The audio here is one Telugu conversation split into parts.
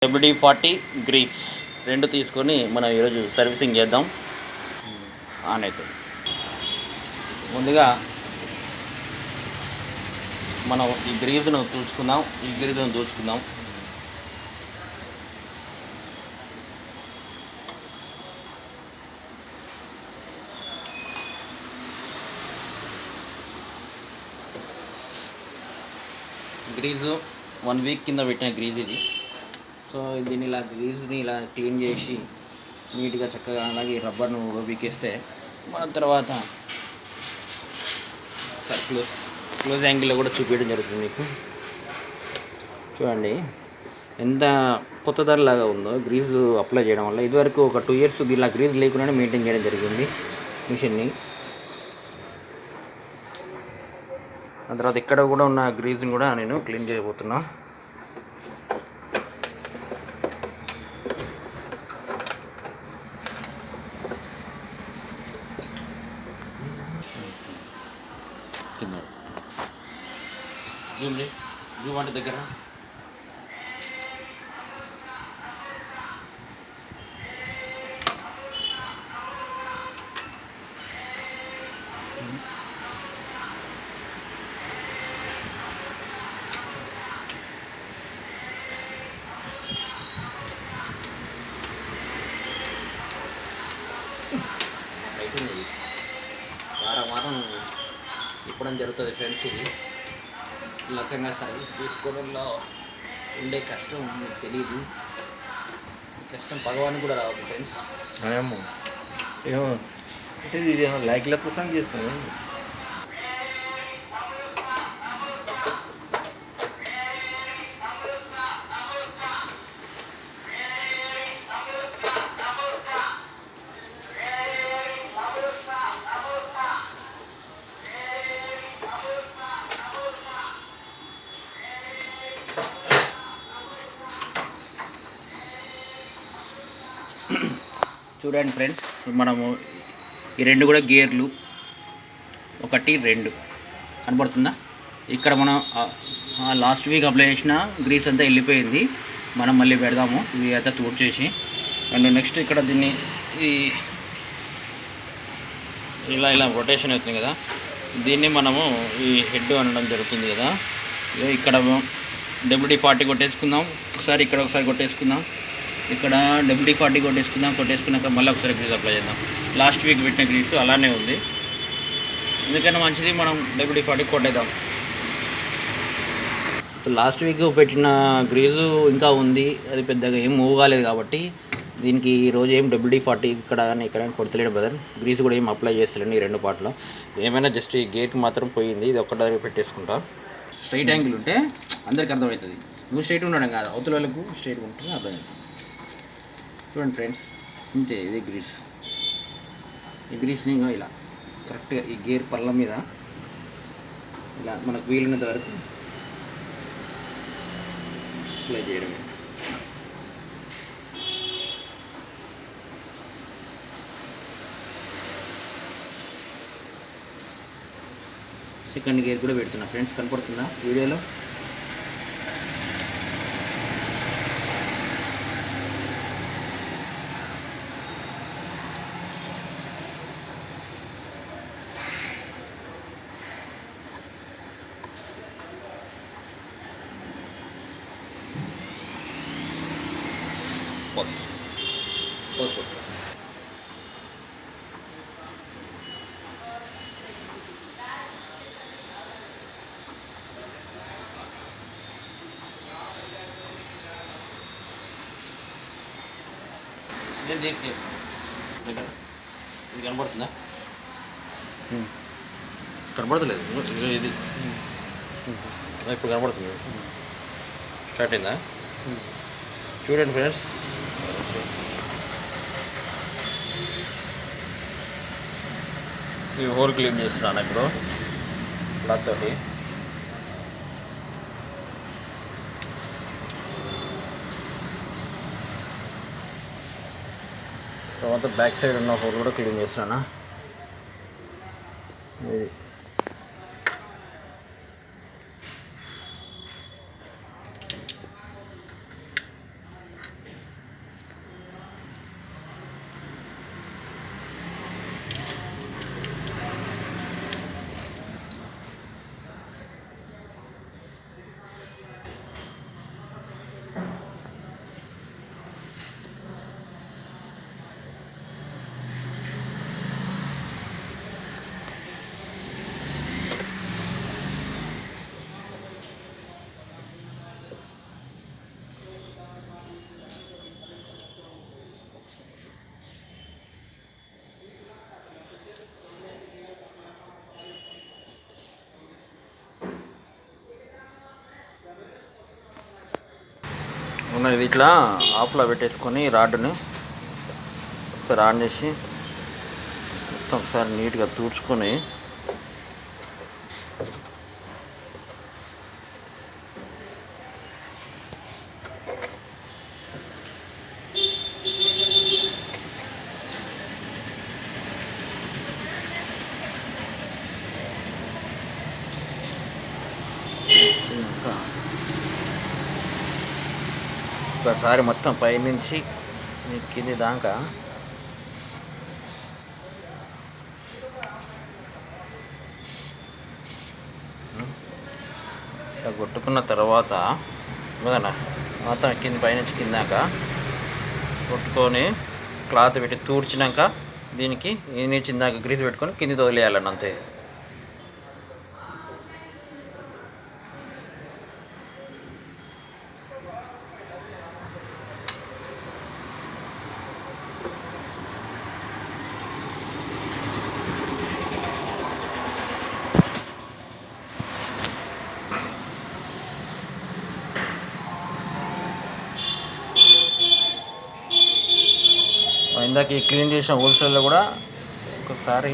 WD-40 గ్రీస్ రెండు తీసుకొని మనం ఈరోజు సర్వీసింగ్ చేద్దాం. ఆన్ అవుతుంది. ముందుగా మనం ఈ గ్రీజును దూచుకుందాం. గ్రీజు 1 వీక్ కింద పెట్టిన గ్రీజ్ ఇది. సో దీన్ని గ్రీజ్ని ఇలా క్లీన్ చేసి నీట్గా చక్కగా అలాగే రబ్బర్ను వీకేస్తే మన తర్వాత సార్ క్లోజ్ యాంగిల్లో కూడా చూపించడం జరుగుతుంది. మీకు చూడండి ఎంత కొత్త ధరలాగా ఉందో గ్రీజ్ అప్లై చేయడం వల్ల. ఇదివరకు ఒక 2 years ఇలా గ్రీజ్ లేకుండానే మెయింటైన్ చేయడం జరిగింది మిషన్ని. ఆ తర్వాత ఇక్కడ కూడా ఉన్న గ్రీజ్ని కూడా నేను క్లీన్ చేయబోతున్నా. జూమ్ అంటే దగ్గర అయిపోయింది. వారం ఇప్పడం జరుగుతుంది ఫ్రెండ్స్. ఇది లక్కంగా సర్వీస్ తీసుకోవడంలో ఉండే కష్టం మీకు తెలియదు. కష్టం భగవాన్ కూడా రావద్దు ఫ్రెండ్స్. ఏమో అంటే ఇది లైక్ల కోసం చేస్తాను. చూడండి ఫ్రెండ్స్, మనము ఈ రెండు కూడా గేర్లు 1, 2 కనబడుతుందా? ఇక్కడ మనం లాస్ట్ వీక్ అప్లై చేసిన గ్రీస్ అంతా వెళ్ళిపోయింది. మనం మళ్ళీ పెడదాము ఇది అంతా తూడ్చేసి. అండ్ నెక్స్ట్ ఇక్కడ దీన్ని ఈ ఇలా రొటేషన్ అవుతుంది కదా, దీన్ని మనము ఈ హెడ్ అనడం జరుగుతుంది కదా. ఇక్కడ WD-40 కొట్టేసుకుందాం ఒకసారి, ఇక్కడ ఒకసారి కొట్టేసుకుందాం, ఇక్కడ WD-40 కొట్టేసుకున్నాక మళ్ళీ ఒకసారి గ్రీజ్ అప్లై చేద్దాం. లాస్ట్ వీక్ పెట్టిన గ్రీస్ అలానే ఉంది, ఎందుకైనా మంచిది మనం WD-40 కొట్టేద్దాం. లాస్ట్ వీక్ పెట్టిన గ్రీజు ఇంకా ఉంది, అది పెద్దగా ఏం మూవ్ కాలేదు కాబట్టి దీనికి ఈరోజు ఏం WD-40 ఇక్కడ కానీ కొడతలేడు బ్రదర్. గ్రీజ్ కూడా ఏం అప్లై చేస్తలేండి ఈ 2 పార్ట్లో. ఏమైనా జస్ట్ ఈ గేర్కి మాత్రం పోయింది, ఇది ఒక్క దగ్గర పెట్టేసుకుంటా. స్ట్రైట్ యాంగిల్ ఉంటే అందరికీ అర్థమవుతుంది. నువ్వు స్ట్రైట్ ఉండడం కాదు, అవతల వాళ్ళకు స్ట్రైట్గా ఉంటుంది అర్థమవుతుంది. చూడండి ఫ్రెండ్స్, ఇంతే. ఇది గ్రీస్. ఈ గ్రీస్ని ఇలా కరెక్ట్గా ఈ గేర్ పళ్ళ మీద ఇలా మనకు వీలున్నంత వరకు అప్లై చేయడమే. సెకండ్ గేర్ కూడా పెడుతున్నా ఫ్రెండ్స్, కనపడుతుందా వీడియోలో? Pause. ఇది కనపడుతుందా? కనపడతలేదు ఇది. ఇప్పుడు కనపడుతుంది. స్టార్ట్ అయిందా? చూడండి ఫ్రెండ్స్, ఈ హోల్ క్లీన్ చేస్తున్నాను ఇప్పుడు క్లాత్ తోటి. తర్వాత బ్యాక్ సైడ్ ఉన్న హోల్ కూడా క్లీన్ చేస్తున్నాను. ఇది ఇది ఇట్లా ఆఫ్లో పెట్టేసుకొని రాడ్ని ఒకసారి ఆన్ చేసి మొత్తం ఒకసారి నీట్గా తుడుచుకొని ఒకసారి మొత్తం పైనుంచి కింది దాకా ఇట్లా కొట్టుకున్న తర్వాత కదన్నా మొత్తం కింది పైనుంచి కిందాక కొట్టుకొని క్లాత్ పెట్టి తూడ్చినాక దీనికి ఈ నుంచి ఇందాక గ్రీస్ పెట్టుకొని కింది వదిలేయాలండి అంతే. ఇందాక ఈ క్లీన్ చేసిన హోల్సేల్లో కూడా ఒకసారి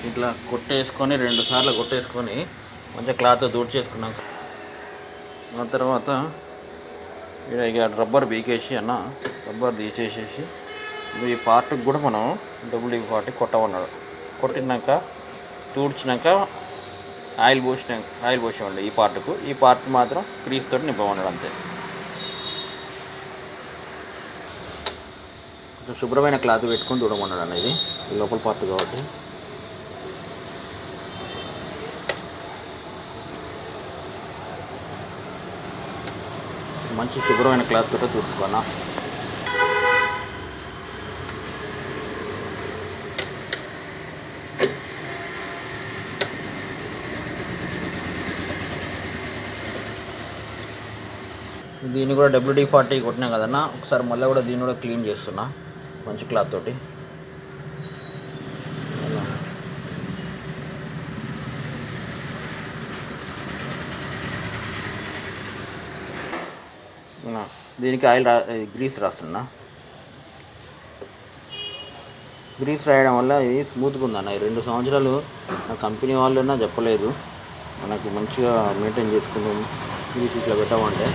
ఇట్లా కొట్టేసుకొని 2 సార్లు కొట్టేసుకొని మంచిగా క్లాత్ దూడ్చేసుకున్నాక ఆ తర్వాత ఇక రబ్బర్ బీకేసి రబ్బర్ తీసేసేసి ఈ పార్ట్కి కూడా మనం WD-40 కొట్టమన్నాడు. కొట్టినాక తూడ్చినాక ఆయిల్ పోసామండి ఈ పార్ట్ మాత్రం క్రీజ్ తోటి నింపమన్నాడు అంతే. శుభ్రమైన క్లాత్ పెట్టుకొని చూడమన్నాడు అనేది ఈ లోపల పార్ట్ కాబట్టి. మంచి శుభ్రమైన క్లాత్ తోటే తుడుచుకున్నా. దీన్ని కూడా WD-40 కొట్టినా కదన్నా, ఒకసారి మళ్ళీ కూడా దీన్ని కూడా క్లీన్ చేస్తున్నా మంచి క్లాత్ తోటి. దీనికి గ్రీస్ రాస్తున్నా. గ్రీస్ రాయడం వల్ల ఇది స్మూత్గా ఉందన్న. 2 సంవత్సరాలు నా కంపెనీ వాళ్ళన్నా చెప్పలేదు మనకు మంచిగా మెయింటైన్ చేసుకుంటాం గ్రీస్ ఇట్లా పెట్టామంటే.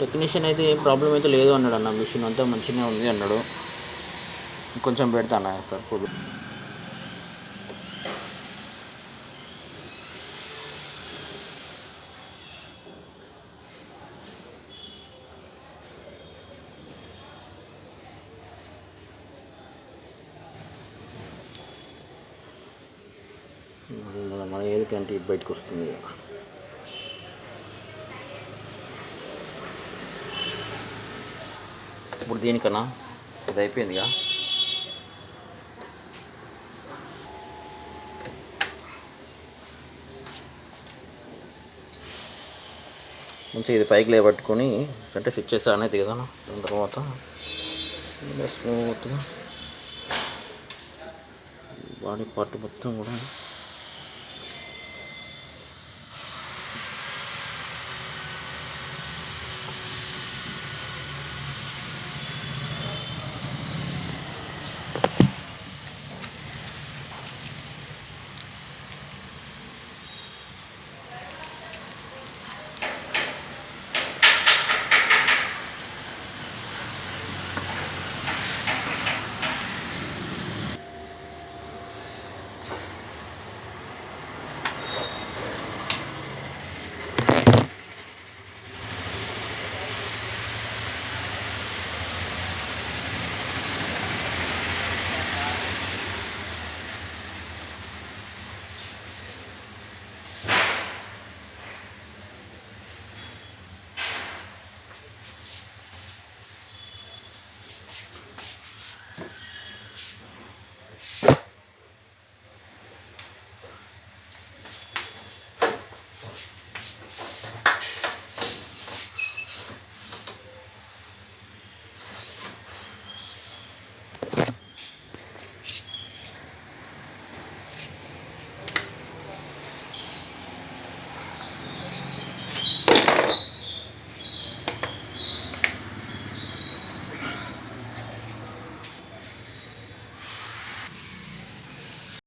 టెక్నీషియన్ అయితే ఏం ప్రాబ్లం అయితే లేదు అన్నాడు అన్న. మిషన్ అంతా మంచిగానే ఉంది అన్నాడు. కొంచెం పెడతాను సరిపోదు. మన ఏదికంటే బయటకు వస్తుంది. ఇప్పుడు దీనికన్నా ఇది అయిపోయిందిగా. మంచిగా ఇది పైకి లేబట్టుకొని అంటే స్విచ్ చేసి అనేది కదా. దాని తర్వాత స్మూత్గా బాడీ పార్ట్ మొత్తం కూడా